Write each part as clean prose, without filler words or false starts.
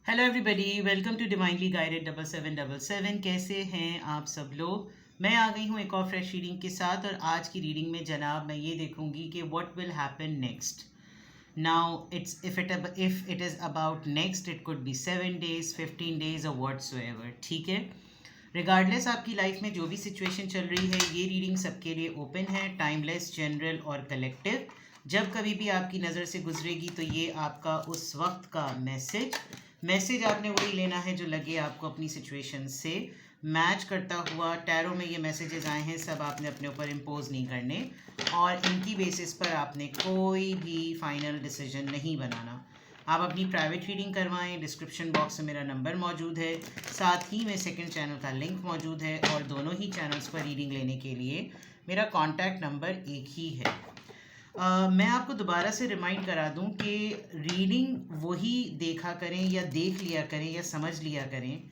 Hello everybody, welcome to divinely guided 7777। कैसे हैं आप सब लोग। मैं आ गई हूँ एक और फ्रेश रीडिंग के साथ। और आज की रीडिंग में जनाब मैं ये देखूंगी कि what will happen next. Now it's if it is about next, it could be 7 days, 15 days और व्हाट्सोएवर। ठीक है, रिगार्डलेस आपकी लाइफ में जो भी सिचुएशन चल रही है, ये रीडिंग सबके लिए ओपन है, टाइमलेस, जनरल और कलेक्टिव। जब कभी भी आपकी नज़र से गुजरेगी तो ये आपका उस वक्त का मैसेज आपने वही लेना है जो लगे आपको अपनी सिचुएशन से मैच करता हुआ। टैरो में ये मैसेजेस आए हैं, सब आपने अपने ऊपर इम्पोज नहीं करने और इनकी बेसिस पर आपने कोई भी फाइनल डिसीजन नहीं बनाना। आप अपनी प्राइवेट रीडिंग करवाएं। डिस्क्रिप्शन बॉक्स में मेरा नंबर मौजूद है, साथ ही में सेकंड चैनल का लिंक मौजूद है और दोनों ही चैनल्स पर रीडिंग लेने के लिए मेरा कॉन्टैक्ट नंबर एक ही है। मैं आपको दोबारा से रिमाइंड करा दूं कि रीडिंग वही देखा करें या देख लिया करें या समझ लिया करें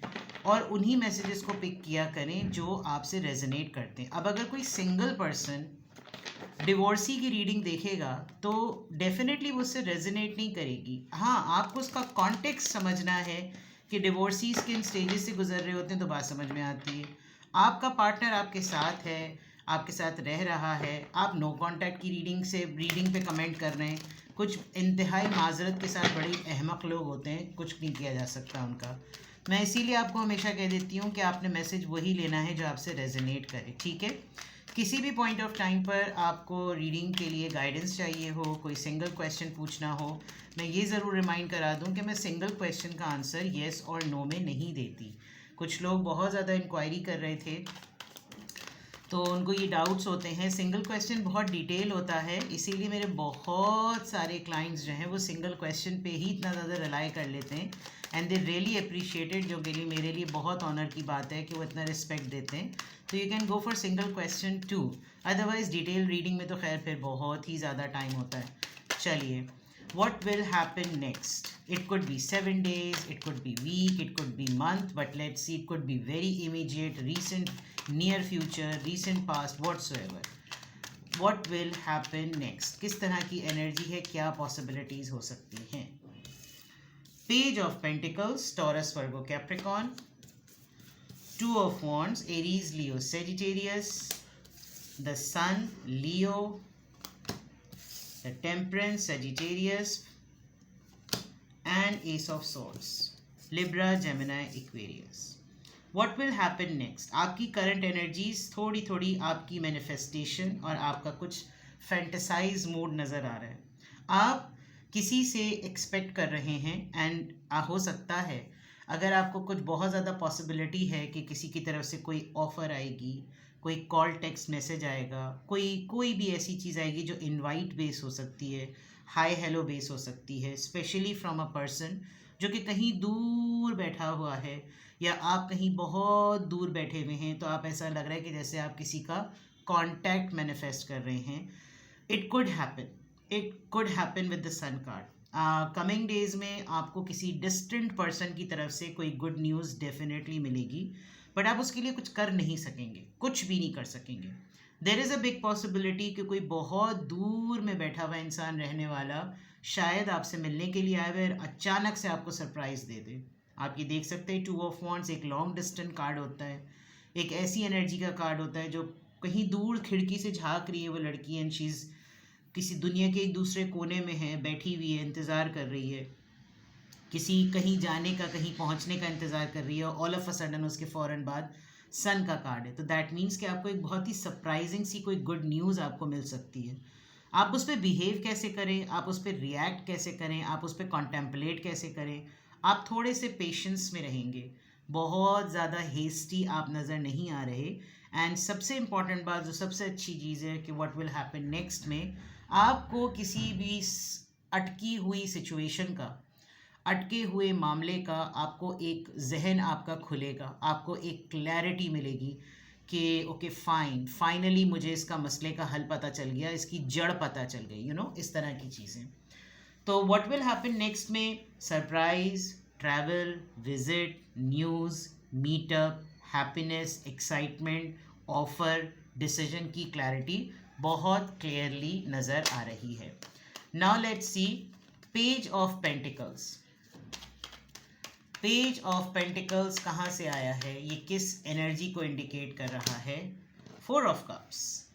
और उन्हीं मैसेजेस को पिक किया करें जो आपसे रेजोनेट करते हैं। अब अगर कोई सिंगल पर्सन डिवोर्सी की रीडिंग देखेगा तो डेफिनेटली वो उससे रेजोनेट नहीं करेगी। हाँ, आपको उसका कॉन्टेक्स्ट समझना है कि डिवोर्सीज किन स्टेजेस से गुजर रहे होते हैं तो बात समझ में आती है। आपका पार्टनर आपके साथ है, आपके साथ रह रहा है, आप नो कांटेक्ट की रीडिंग पे कमेंट कर रहे हैं। कुछ इंतहाई माजरत के साथ बड़े अहमक लोग होते हैं, कुछ नहीं किया जा सकता उनका। मैं इसीलिए आपको हमेशा कह देती हूँ कि आपने मैसेज वही लेना है जो आपसे रेजोनेट करे। ठीक है, किसी भी पॉइंट ऑफ टाइम पर आपको रीडिंग के लिए गाइडेंस चाहिए हो, कोई सिंगल क्वेश्चन पूछना हो, मैं ये ज़रूर रिमाइंड करा दूं कि मैं सिंगल क्वेश्चन का आंसर येस और नो में नहीं देती। कुछ लोग बहुत ज़्यादा इंक्वायरी कर रहे थे तो उनको ये डाउट्स होते हैं। सिंगल क्वेश्चन बहुत डिटेल होता है, इसीलिए मेरे बहुत सारे क्लाइंट्स जो हैं वो सिंगल क्वेश्चन पे ही इतना ज़्यादा रिलाई कर लेते हैं एंड दे रियली अप्रिशिएटेड, जो मेरे लिए बहुत ऑनर की बात है कि वो इतना रिस्पेक्ट देते हैं। तो you can go for single question too, otherwise detail reading में तो खैर फिर बहुत ही ज़्यादा टाइम होता है। चलिए, what will happen next? It could be 7 days, it could be week, it could be month, but let's see, it could be very immediate, recent, near future, recent past, whatsoever. What will happen next? किस तरह की energy है, क्या possibilities हो सकती हैं। Page of pentacles, Taurus, Virgo, Capricorn. Two of wands, Aries, Leo, Sagittarius. The sun, Leo. The Temperance, Sagittarius, and Ace of Swords, Libra, Gemini, Aquarius. What will happen next? आपकी current energies, थोड़ी थोड़ी आपकी manifestation और आपका कुछ fantasise mood नज़र आ रहा है। आप किसी से एक्सपेक्ट कर रहे हैं एंड हो सकता है अगर आपको कुछ बहुत ज़्यादा पॉसिबिलिटी है कि किसी की तरफ से कोई ऑफ़र आएगी, कोई कॉल टेक्स्ट मैसेज आएगा, कोई भी ऐसी चीज़ आएगी जो इनवाइट बेस हो सकती है, हाय हेलो बेस हो सकती है, स्पेशली फ्रॉम अ पर्सन जो कि कहीं दूर बैठा हुआ है या आप कहीं बहुत दूर बैठे हुए हैं। तो आप ऐसा लग रहा है कि जैसे आप किसी का कांटेक्ट मैनिफेस्ट कर रहे हैं। It could happen with the sun card. Coming days में आपको किसी डिस्टेंट पर्सन की तरफ से कोई गुड न्यूज़ डेफिनेटली मिलेगी, बट आप उसके लिए कुछ कर नहीं सकेंगे, कुछ भी नहीं कर सकेंगे। There is a big possibility कि कोई बहुत दूर में बैठा हुआ इंसान रहने वाला शायद आपसे मिलने के लिए आए हुए और अचानक से आपको सरप्राइज़ दे दे। आप ये देख सकते हैं, टू ऑफ वॉन्ड्स एक लॉन्ग डिस्टेंस कार्ड होता है, एक ऐसी एनर्जी का कार्ड होता है जो कहीं दूर खिड़की से झांक रही है वो लड़की, एंड शीज़ किसी दुनिया के एक दूसरे कोने में है, बैठी हुई है, इंतज़ार कर रही है, किसी कहीं जाने का, कहीं पहुंचने का इंतज़ार कर रही है, और ऑल ऑफ अ सडन उसके फ़ौरन बाद सन का कार्ड है। तो दैट मीन्स कि आपको एक बहुत ही सरप्राइजिंग सी कोई गुड न्यूज़ आपको मिल सकती है। आप उस पर बिहेव कैसे करें, आप उस पर रिएक्ट कैसे करें, आप उस पर कॉन्टेम्पलेट कैसे करें। आप थोड़े से पेशेंस में रहेंगे, बहुत ज़्यादा हेस्टी आप नज़र नहीं आ रहे। एंड सबसे इम्पॉर्टेंट बात, जो सबसे अच्छी चीज़ है कि व्हाट विल हैपन नेक्स्ट में आपको किसी भी अटकी हुई सिचुएशन का, अटके हुए मामले का, आपको एक जहन आपका खुलेगा, आपको एक क्लैरिटी मिलेगी कि ओके फाइन, फाइनली मुझे इसका मसले का हल पता चल गया, इसकी जड़ पता चल गई, इस तरह की चीज़ें। तो व्हाट विल हैपन नेक्स्ट में surprise, travel, visit, news, meetup, happiness, excitement, offer, decision की क्लैरिटी बहुत क्लियरली नज़र आ रही है। Now let's see page of pentacles. Page of pentacles कहाँ से आया है, ये किस एनर्जी को इंडिकेट कर रहा है? 4 ऑफ कप्स।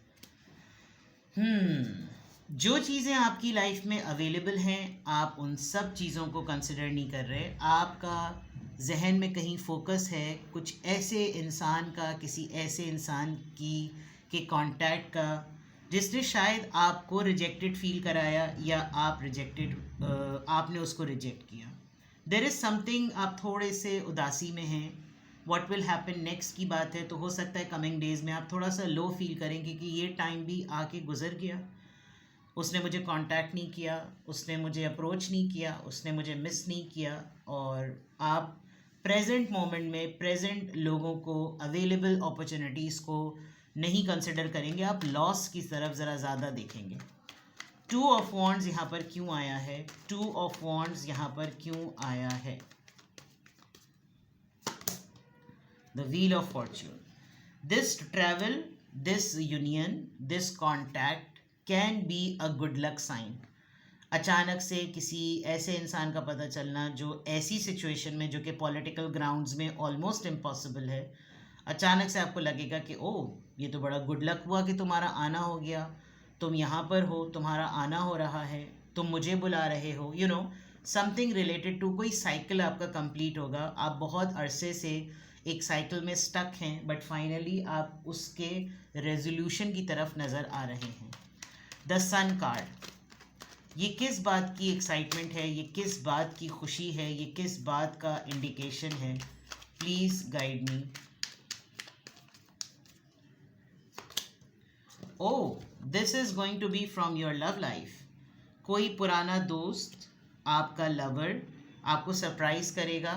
जो चीज़ें आपकी लाइफ में अवेलेबल हैं, आप उन सब चीज़ों को कंसिडर नहीं कर रहे। आपका जहन में कहीं फोकस है कुछ ऐसे इंसान का, किसी ऐसे इंसान की के कांटेक्ट का जिसने शायद आपको रिजेक्टेड फील कराया, या आप आपने उसको रिजेक्ट किया। देर इज़ समथिंग, आप थोड़े से उदासी में हैं। व्हाट विल हैपन नेक्स्ट की बात है, तो हो सकता है कमिंग डेज में आप थोड़ा सा लो फील करेंगे कि ये टाइम भी आके गुजर गया, उसने मुझे कांटेक्ट नहीं किया, उसने मुझे अप्रोच नहीं किया, उसने मुझे मिस नहीं किया। और आप प्रेजेंट मोमेंट में प्रेजेंट लोगों को, अवेलेबल अपॉर्चुनिटीज़ को नहीं कंसिडर करेंगे, आप लॉस की तरफ ज़रा ज़्यादा देखेंगे। 2 ऑफ वॉन्ड्स यहाँ पर क्यों आया है? 2 ऑफ वॉन्ड्स यहाँ पर क्यों आया है? The wheel of fortune. This travel, this union, this contact can be a good luck sign. अचानक से किसी ऐसे इंसान का पता चलना जो ऐसी सिचुएशन में, जो कि पॉलिटिकल ग्राउंड्स में ऑलमोस्ट इम्पॉसिबल है, अचानक से आपको लगेगा कि ओह, ये तो बड़ा गुड लक हुआ कि तुम्हारा आना हो गया, तुम यहाँ पर हो, तुम्हारा आना हो रहा है, तुम मुझे बुला रहे हो, you know something related to, कोई साइकिल आपका कंप्लीट होगा। आप बहुत अरसे से एक साइकिल में स्टक हैं, बट फाइनली आप उसके रेजोल्यूशन की तरफ नज़र आ रहे हैं। द सन कार्ड, ये किस बात की एक्साइटमेंट है, ये किस बात की खुशी है, ये किस बात का इंडिकेशन है? Please guide me. Oh, this is going to be from your love life. कोई पुराना दोस्त, आपका लवर आपको सरप्राइज करेगा,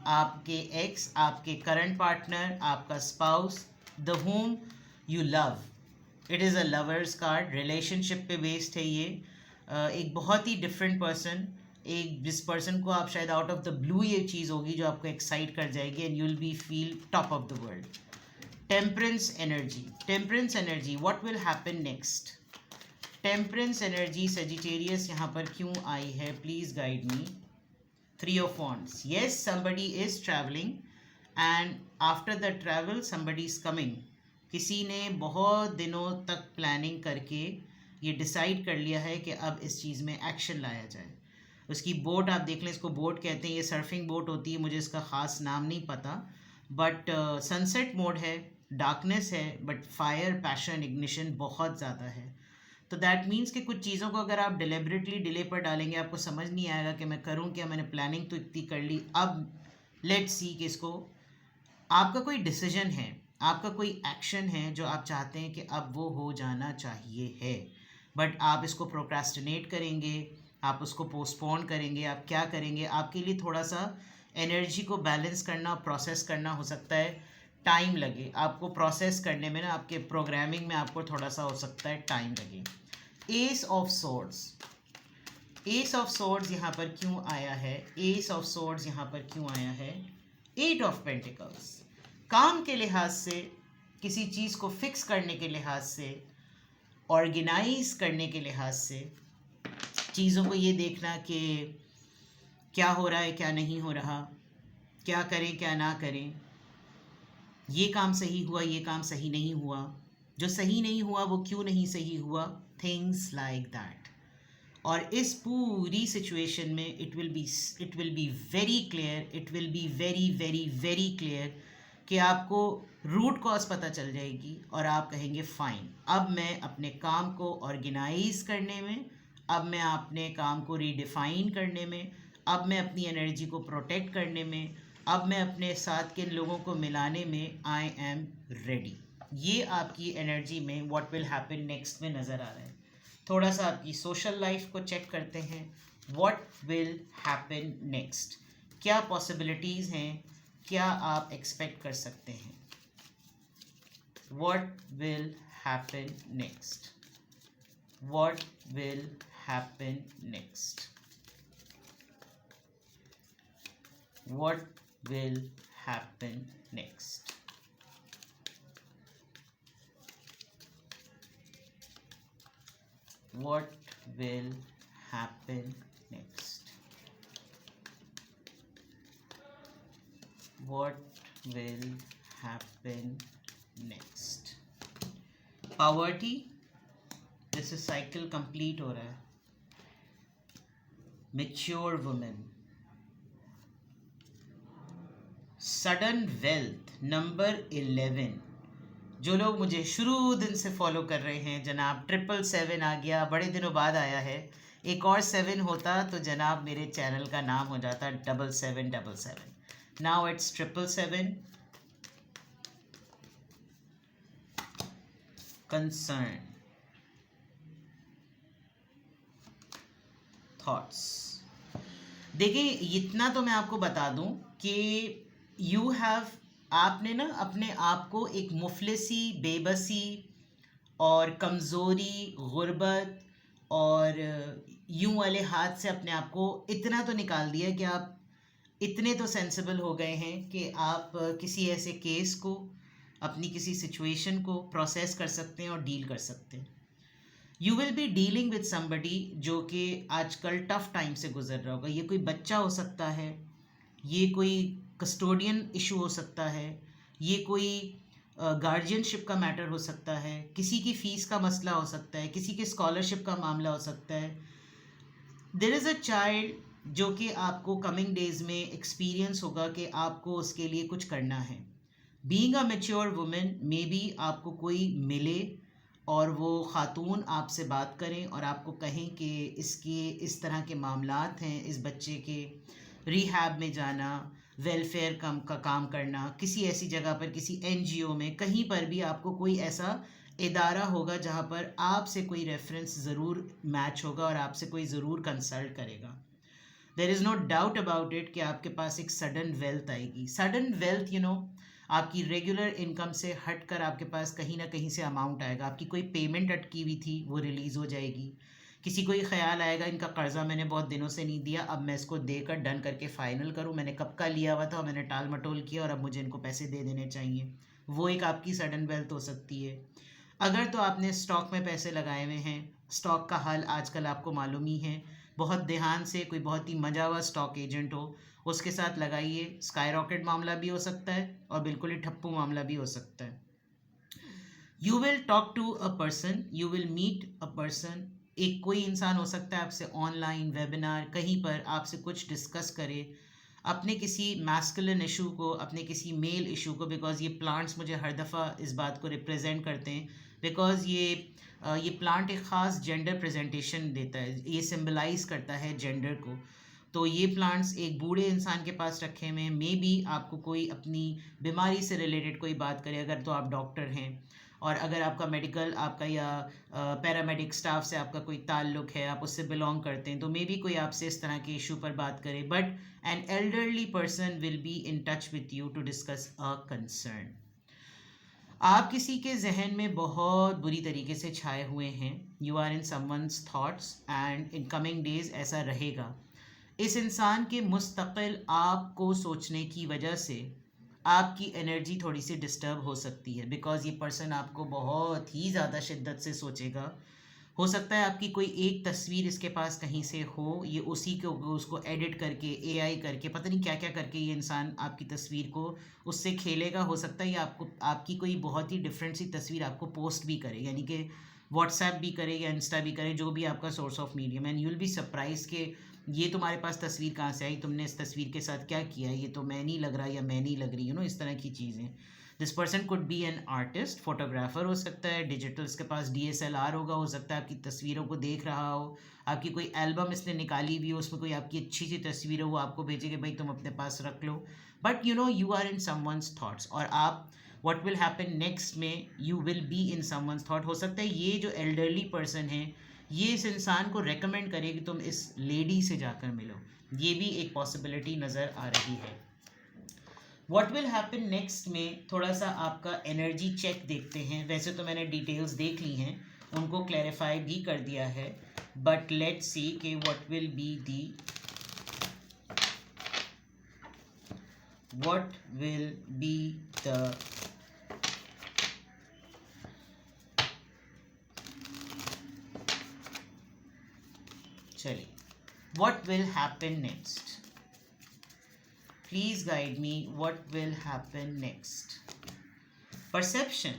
आपके एक्स, आपके करंट पार्टनर, आपका spouse, the home you love. It is a lovers card, relationship पे बेस्ड है ये। एक बहुत ही डिफरेंट पर्सन, एक जिस पर्सन को आप शायद आउट ऑफ द ब्लू ये चीज़ होगी जो आपको एक्साइट कर जाएगी, and you will B feel top of the world. Temperance energy, temperance energy, what will happen next? Temperance energy Sagittarius यहाँ पर क्यों आई है? Please guide me. 3 of wands, yes, somebody is travelling and after the travel somebody is coming. किसी ने बहुत दिनों तक planning करके ये डिसाइड कर लिया है कि अब इस चीज़ में एक्शन लाया जाए। उसकी बोट आप देख लें, इसको बोट कहते हैं, ये सर्फिंग बोट होती है, मुझे इसका ख़ास नाम नहीं पता, बट सनसेट मोड है, डार्कनेस है, बट फायर, पैशन, इग्निशन बहुत ज़्यादा है। तो दैट मीन्स कि कुछ चीज़ों को अगर आप डिलिबरेटली डिले पर डालेंगे, आपको समझ नहीं आएगा कि मैं करूँ क्या, मैंने प्लानिंग तो इतनी कर ली, अब लेट्स सी कि इसको, आपका कोई डिसीजन है, आपका कोई एक्शन है जो आप चाहते हैं कि अब वो हो जाना चाहिए है, बट आप इसको प्रोक्रास्टिनेट करेंगे, आप उसको पोस्टपोन करेंगे, आप क्या करेंगे? आपके लिए थोड़ा सा एनर्जी को बैलेंस करना, प्रोसेस करना हो सकता है टाइम लगे, आपको प्रोसेस करने में ना, आपके प्रोग्रामिंग में आपको थोड़ा सा हो सकता है टाइम लगे। S of swords, S of swords यहाँ पर क्यों आया है? एस ऑफ सोर्ड्स यहाँ पर क्यों आया है? 8 ऑफ पेंटिकल्स, काम के लिहाज से, किसी चीज़ को फिक्स करने के लिहाज से, ऑर्गेनाइज करने के लिहाज से, चीज़ों को ये देखना कि क्या हो रहा है, क्या नहीं हो रहा, क्या करें क्या ना करें, ये काम सही हुआ, ये काम सही नहीं हुआ, जो सही नहीं हुआ वो क्यों नहीं सही हुआ, थिंग्स लाइक दैट। और इस पूरी सिचुएशन में it will be very clear, it will be very very very clear कि आपको रूट कॉज पता चल जाएगी और आप कहेंगे फाइन, अब मैं अपने काम को ऑर्गेनाइज करने में, अब मैं अपने काम को रीडिफाइन करने में, अब मैं अपनी एनर्जी को प्रोटेक्ट करने में, अब मैं अपने साथ के लोगों को मिलाने में आई एम रेडी। ये आपकी एनर्जी में व्हाट विल हैपन नेक्स्ट में नज़र आ रहा है। थोड़ा सा आपकी सोशल लाइफ को चेक करते हैं। व्हाट विल हैपन नेक्स्ट, क्या पॉसिबिलिटीज़ हैं, क्या आप एक्सपेक्ट कर सकते हैं? What will happen next, what will happen next, what will happen next? What will happen next? what will happen next? Poverty, this is cycle complete हो रहा है. Mature woman, sudden wealth, number 11. जो लोग मुझे शुरू दिन से फॉलो कर रहे हैं, जनाब 777 आ गया, बड़े दिनों बाद आया है. एक और 7 होता तो जनाब मेरे चैनल का नाम हो जाता 7777. Now it's 777. Concern, thoughts. देखिए इतना तो मैं आपको बता दूं कि यू हैव, आपने ना अपने आप को एक मुफलिसी, बेबसी और कमज़ोरी, गुर्बत और यूं वाले हाथ से अपने आप को इतना तो निकाल दिया कि आप इतने तो सेंसिबल हो गए हैं कि आप किसी ऐसे केस को, अपनी किसी सिचुएशन को प्रोसेस कर सकते हैं और डील कर सकते हैं. You will be dealing with somebody जो कि आजकल टफ टाइम से गुजर रहा होगा. ये कोई बच्चा हो सकता है, ये कोई कस्टोडियन इशू हो सकता है, ये कोई गार्जियनशिप का मैटर हो सकता है, किसी की फ़ीस का मसला हो सकता है, किसी के स्कॉलरशिप का मामला हो सकता है. देयर इज़ अ चाइल्ड जो कि आपको कमिंग डेज़ में एक्सपीरियंस होगा कि आपको उसके लिए कुछ करना है. Being a mature women, may be आपको कोई मिले और वो ख़ातून आपसे बात करें और आपको कहें कि इसके इस तरह के मामलात हैं, इस बच्चे के रिहैब में जाना, वेलफेयर का काम करना, किसी ऐसी जगह पर, किसी NGO में, कहीं पर भी आपको कोई ऐसा इदारा होगा जहाँ पर आपसे कोई रेफरेंस ज़रूर मैच होगा और आपसे कोई ज़रूर कंसल्ट करेगा. There is no doubt about it कि आपके पास एक सडन वेल्थ आएगी. सडन वेल्थ, आपकी रेगुलर इनकम से हट कर आपके पास कहीं ना कहीं से अमाउंट आएगा. आपकी कोई पेमेंट अटकी हुई थी वो रिलीज़ हो जाएगी. किसी को ये ख्याल आएगा इनका कर्ज़ा मैंने बहुत दिनों से नहीं दिया, अब मैं इसको देकर डन करके फ़ाइनल करूँ, मैंने कब का लिया हुआ था और मैंने टाल मटोल किया और अब मुझे इनको पैसे दे देने चाहिए. वो एक आपकी सडन वेल्थ हो सकती है. अगर तो आपने स्टॉक में पैसे लगाए हुए हैं, स्टॉक का हाल आजकल आपको मालूम ही है, बहुत ध्यान से कोई बहुत ही मजा हुआ स्टॉक एजेंट हो उसके साथ लगाइए. स्काई रॉकेट मामला भी हो सकता है और बिल्कुल ही ठप्पू मामला भी हो सकता है. You will talk to a person, you will meet a person. एक कोई इंसान हो सकता है आपसे ऑनलाइन, वेबिनार, कहीं पर आपसे कुछ डिस्कस करे अपने किसी मैस्कुलिन इशू को, अपने किसी मेल इशू को. बिकॉज ये प्लांट्स मुझे हर दफ़ा इस बात को रिप्रेजेंट करते हैं, बिकॉज ये प्लांट एक ख़ास जेंडर प्रेजेंटेशन देता है, ये सिम्बलाइज करता है जेंडर को. तो ये प्लांट्स एक बूढ़े इंसान के पास रखे हुए हैं. मे बी आपको कोई अपनी बीमारी से रिलेटेड कोई बात करे, अगर तो आप डॉक्टर हैं, और अगर आपका मेडिकल, आपका या पैरामेडिक स्टाफ से आपका कोई ताल्लुक है, आप उससे बिलोंग करते हैं, तो मे बी कोई आपसे इस तरह के इशू पर बात करे. But an elderly person will be in touch with you to discuss a concern. आप किसी के जहन में बहुत बुरी तरीके से छाए हुए हैं. You are in someone's thoughts and in coming days ऐसा रहेगा. इस इंसान के मुस्तकिल आपको सोचने की वजह से आपकी एनर्जी थोड़ी सी डिस्टर्ब हो सकती है. बिकॉज़ ये पर्सन आपको बहुत ही ज़्यादा शिद्दत से सोचेगा. हो सकता है आपकी कोई एक तस्वीर इसके पास कहीं से हो, ये उसी को उसको एडिट करके, AI करके, पता नहीं क्या क्या करके ये इंसान आपकी तस्वीर को उससे खेलेगा. हो सकता है ये आपको आपकी कोई बहुत ही डिफरेंट सी तस्वीर आपको पोस्ट भी करे, यानी कि व्हाट्सएप भी करे या इंस्टा भी करे, जो भी आपका source of medium. And you will be surprise कि ये तुम्हारे पास तस्वीर कहाँ से आई, तुमने इस तस्वीर के साथ क्या किया, ये तो मैं नहीं लग रहा या मैं नहीं लग रही, इस तरह की चीज़ें. This person could be an artist, photographer हो सकता है, डिजिटल इसके पास DSLR होगा, हो सकता है आपकी तस्वीरों को देख रहा हो, आपकी कोई एल्बम इसने निकाली हुई हो, उसमें कोई आपकी अच्छी सी तस्वीर हो, वो आपको भेजे कि भाई तुम अपने पास रख लो. But you are in someone's thoughts, और आप व्हाट विल हैपन नेक्स्ट में you will be in someone's thought. हो सकता है ये जो एल्डरली पर्सन है ये इस इंसान को रेकमेंड करे कि तुम इस लेडी से जाकर मिलो. ये भी एक पॉसिबिलिटी नज़र आ रही है. व्हाट विल हैपन नेक्स्ट में थोड़ा सा आपका एनर्जी चेक देखते हैं. वैसे तो मैंने डिटेल्स देख ली हैं, उनको क्लैरिफाई भी कर दिया है, बट लेट्स सी कि what will be the the चलिए, what will happen next. please guide me, what will happen next? Perception,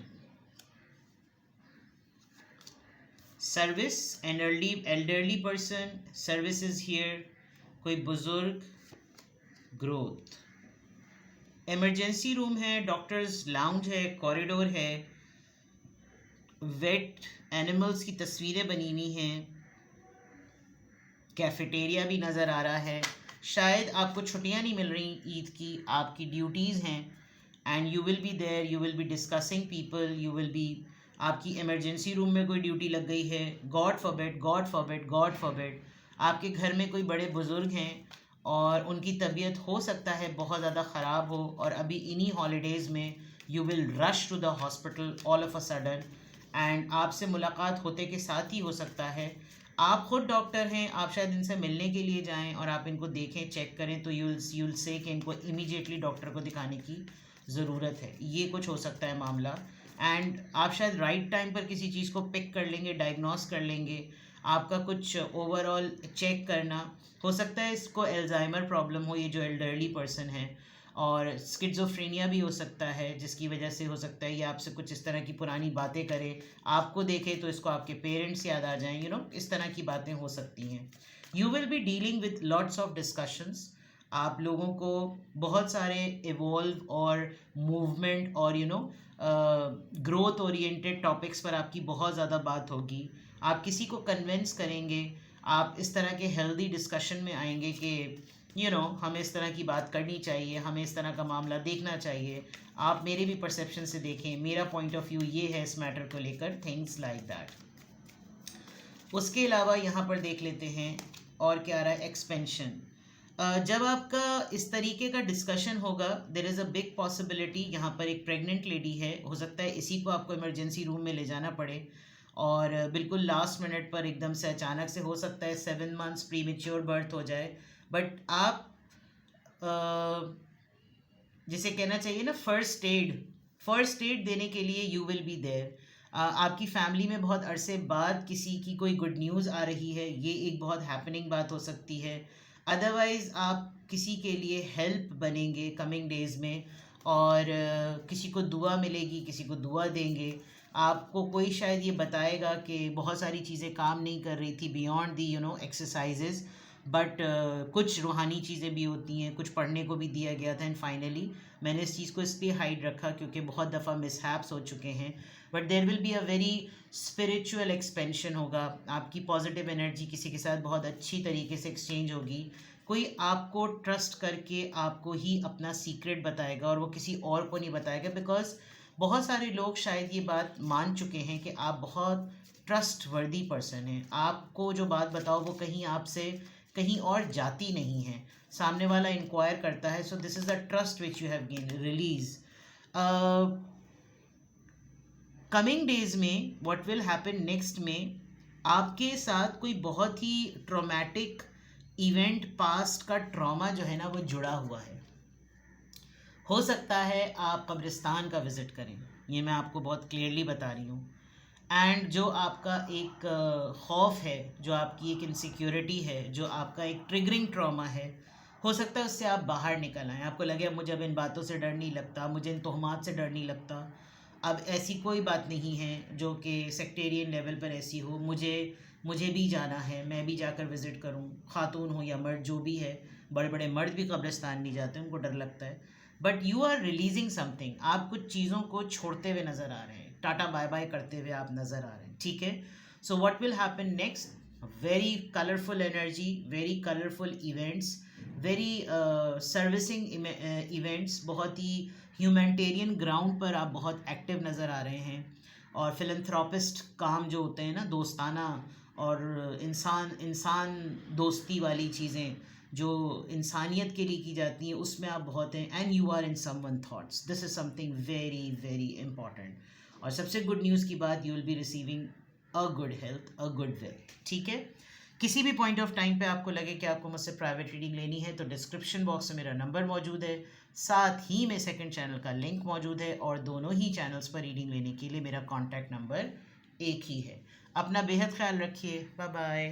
service, an elderly person, service is here, कोई बुजुर्ग, ग्रोथ, इमरजेंसी रूम है, doctors lounge है, corridor है, wait animals की तस्वीरें बनी हुई हैं, कैफेटेरिया भी नज़र आ रहा है, शायद आपको छुट्टियां नहीं मिल रही ईद की, आपकी ड्यूटीज़ हैं and you will be there, you will be discussing people, you will be, आपकी इमरजेंसी रूम में कोई ड्यूटी लग गई है, God forbid, God forbid, God forbid, आपके घर में कोई बड़े बुज़ुर्ग हैं और उनकी तबीयत हो सकता है बहुत ज़्यादा ख़राब हो और अभी इन्हीं हॉलीडेज़ में you will rush to the hospital all of a sudden एंड आपसे मुलाकात होते के साथ ही हो सकता है आप ख़ुद डॉक्टर हैं, आप शायद इनसे मिलने के लिए जाएं और आप इनको देखें, चेक करें, तो यूल से कि इनको इमीडिएटली डॉक्टर को दिखाने की ज़रूरत है, ये कुछ हो सकता है मामला। एंड आप शायद राइट टाइम पर किसी चीज़ को पिक कर लेंगे, डायग्नोस कर लेंगे, आपका कुछ ओवरऑल चेक करना, हो सकता है इसको एल्जाइमर प्रॉब्लम हो, ये जो एल्डरली पर्सन है, और स्किज़ोफ्रेनिया भी हो सकता है जिसकी वजह से हो सकता है ये आपसे कुछ इस तरह की पुरानी बातें करे, आपको देखे तो इसको आपके पेरेंट्स याद आ जाएं, इस तरह की बातें हो सकती हैं। You will be dealing with lots of discussions, आप लोगों को बहुत सारे इवॉल्व और मूवमेंट और ग्रोथ ओरिएंटेड टॉपिक्स पर आपकी बहुत ज़्यादा बात होगी, आप किसी को कन्विंस करेंगे, आप इस तरह के हेल्दी डिस्कशन में आएंगे कि हमें इस तरह की बात करनी चाहिए, हमें इस तरह का मामला देखना चाहिए, आप मेरे भी परसेप्शन से देखें, मेरा पॉइंट ऑफ व्यू ये है इस मैटर को लेकर, थिंग्स लाइक दैट। उसके अलावा यहाँ पर देख लेते हैं और क्या आ रहा है, एक्सपेंशन। जब आपका इस तरीके का डिस्कशन होगा, there is a big possibility, यहाँ पर एक प्रेग्नेंट लेडी है, हो सकता है इसी को आपको इमरजेंसी रूम में ले जाना पड़े और बिल्कुल लास्ट मिनट पर एकदम से अचानक से, हो सकता है 7 मंथ्स प्रीमेच्योर बर्थ हो जाए, बट आप जिसे कहना चाहिए ना फर्स्ट एड देने के लिए यू विल बी देयर। आपकी फैमिली में बहुत अरसे बाद किसी की कोई गुड न्यूज़ आ रही है, ये एक बहुत हैपनिंग बात हो सकती है, अदरवाइज़ आप किसी के लिए हेल्प बनेंगे कमिंग डेज़ में और किसी को दुआ मिलेगी, किसी को दुआ देंगे, आपको कोई शायद ये बताएगा कि बहुत सारी चीज़ें काम नहीं कर रही थी बियॉन्ड दी एक्सरसाइजेज़, बट कुछ रूहानी चीज़ें भी होती हैं, कुछ पढ़ने को भी दिया गया था एंड फाइनली मैंने इस चीज़ को इसलिए हाइड रखा क्योंकि बहुत दफ़ा मिसहैप्स हो चुके हैं, but there will be a very spiritual expansion होगा, आपकी पॉजिटिव एनर्जी किसी के साथ बहुत अच्छी तरीके से एक्सचेंज होगी, कोई आपको ट्रस्ट करके आपको ही अपना सीक्रेट बताएगा और वो किसी और को नहीं बताएगा, बिकॉज बहुत सारे लोग शायद ये बात मान चुके हैं कि आप बहुत ट्रस्ट वर्दी पर्सन हैं, आपको जो बात बताओ वो कहीं आपसे कहीं और जाती नहीं है, सामने वाला इंक्वायर करता है, so this is the trust which you have gain release. Coming days में व्हाट विल हैपन नेक्स्ट में आपके साथ कोई बहुत ही ट्रॉमेटिक इवेंट, पास्ट का ट्रॉमा जो है ना वो जुड़ा हुआ है, हो सकता है आप कब्रिस्तान का विज़िट करें, ये मैं आपको बहुत क्लियरली बता रही हूँ, एंड जो आपका एक खौफ है, जो आपकी एक इनसिक्योरिटी है, जो आपका एक ट्रिगरिंग ट्रॉमा है, हो सकता है उससे आप बाहर निकल आएँ, आपको लगे मुझे अब इन बातों से डर नहीं लगता, मुझे इन तोहमात से डर नहीं लगता, अब ऐसी कोई बात नहीं है जो कि सेक्टेरियन लेवल पर ऐसी हो, मुझे भी जाना है, मैं भी जाकर विज़िट करूं, ख़ातून हो या मर्द जो भी है, बड़े बड़े मर्द भी कब्रिस्तान नहीं जाते, उनको डर लगता है, but you are releasing something, आप कुछ चीज़ों को छोड़ते हुए नज़र आ रहे हैं, टाटा बाय बाय करते हुए आप नज़र आ रहे हैं, ठीक है। So what will happen next, very colourful energy, very colourful events, very servicing events, बहुत ही ह्यूमैनिटेरियन ग्राउंड पर आप बहुत एक्टिव नज़र आ रहे हैं, और फिलंथ्रोपिस्ट काम जो होते हैं ना, दोस्ताना और इंसान दोस्ती वाली चीज़ें जो इंसानियत के लिए की जाती हैं, उसमें आप बहुत हैं, and you are in someone thoughts, this is something very very important. और सबसे गुड न्यूज़ की बात, you will be receiving a good health, a good wealth, ठीक है। किसी भी पॉइंट ऑफ टाइम पे आपको लगे कि आपको मुझसे प्राइवेट रीडिंग लेनी है तो डिस्क्रिप्शन बॉक्स में मेरा नंबर मौजूद है, साथ ही में सेकंड चैनल का लिंक मौजूद है, और दोनों ही चैनल्स पर रीडिंग लेने के लिए मेरा कॉन्टैक्ट नंबर एक ही है। अपना बेहद ख्याल रखिए, बाय बाय।